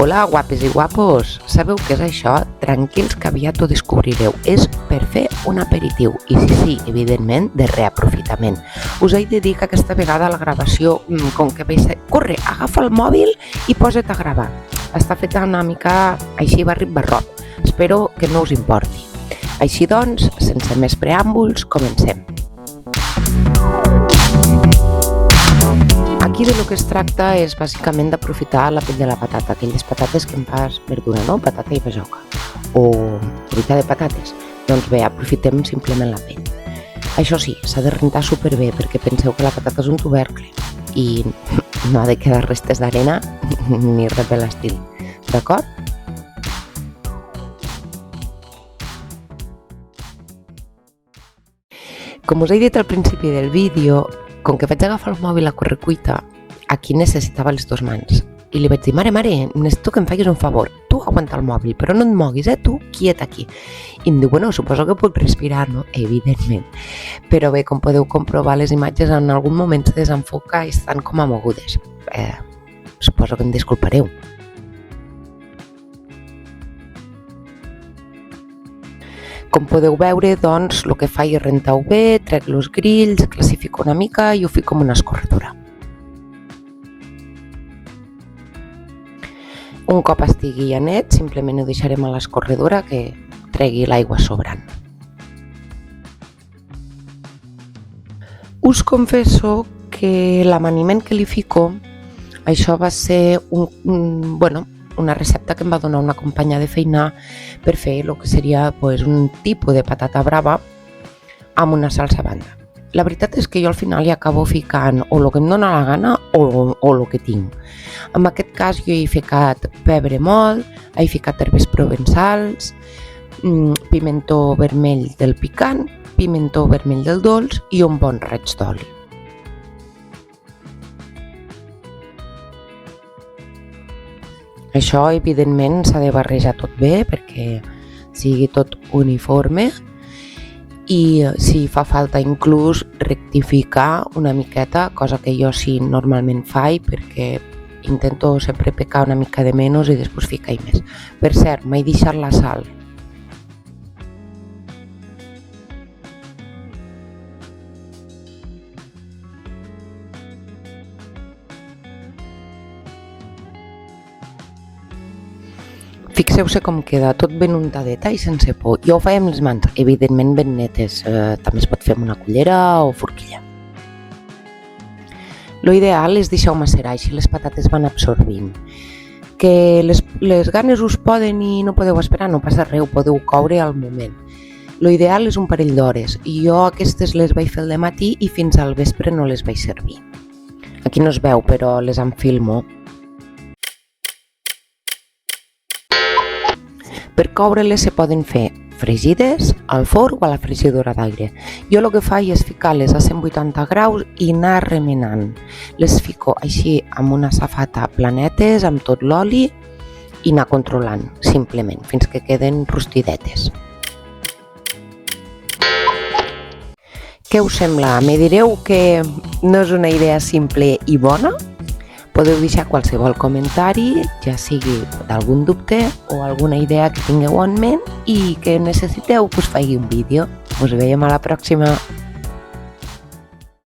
Hola, guapes i guapos! Sabeu què és això? Tranquils que aviat ho descobrireu. És per fer un aperitiu. I sí, evidentment, de reaprofitament. Us he de dir que aquesta vegada la gravació, com que veig... Corre, agafa el mòbil i posa't a gravar. Està feta una mica així barrit-barrot. Espero que no us importi. Així doncs, sense més preàmbuls, comencem. Aquí de lo que es tracta és bàsicament d'aprofitar la pell de la patata, aquelles patates que en fas verdura, no? Patata i bajoca, o fruita de patates. Doncs bé, aprofitem simplement la pell. Això sí, s'ha de rentar superbé perquè penseu que la patata és un tubercle i no ha de quedar restes d'arena ni res de l'estil, d'acord? Com us he dit al principi del vídeo, com que vaig agafar el mòbil a correcuita, aquí necessitava les dues mans. I li vaig dir, mare, necessito que em facis un favor. Tu aguanta el mòbil, però no et moguis, tu quiet aquí. I em diu, bueno, suposo que puc respirar, no? Evidentment. Però bé, com podeu comprovar, les imatges en algun moment se desenfoca i estan com a mogudes. Suposo que em disculpareu. Com podeu veure, doncs, el que faig és rentar-ho bé, trec els grills, classifico una mica i ho fico com una escorredora. Un cop estigui ja net, simplement ho deixarem a l'escorredora que tregui l'aigua sobrant. Us confesso que l'amaniment que li fico, això va ser una recepta que em va donar una companya de feina per fer el que seria un tipus de patata brava amb una salsa banda. La veritat és que jo al final hi acabo ficant o el que em dóna la gana o el que tinc. En aquest cas jo he ficat pebre molt, he ficat herbes provençals, pimentó vermell del picant, pimentó vermell del dolç i un bon raig d'oli. Això, evidentment, s'ha de barrejar tot bé perquè sigui tot uniforme i si fa falta inclús rectificar una miqueta, cosa que jo sí normalment faig perquè intento sempre pecar una mica de menys i després ficar-hi més. Per cert, m'he deixat la sal. Fixeu-se com queda, tot ben untadeta i sense por. Jo ho faig amb les mans, evidentment ben netes, també es pot fer amb una cullera o forquilla. Lo ideal és deixar-ho macerar, així les patates van absorbint. Que les ganes us poden i no podeu esperar, no passa res, ho podeu coure al moment. Lo ideal és un parell d'hores, i jo aquestes les vaig fer al matí i fins al vespre no les vaig servir. Aquí no es veu, però les enfilmo. Per coure-les se poden fer fregides al forn o a la fregidora d'aire. Jo el que faig és ficar-les a 180 graus i anar remenant. Les fico així amb una safata planetes, amb tot l'oli i anar controlant, simplement, fins que queden rostidetes. Què us sembla? Me direu que no és una idea simple i bona? Podeu deixar qualsevol comentari, ja sigui d'algun dubte o alguna idea que tingueu en ment i que necessiteu que us faci un vídeo. Us veiem a la pròxima!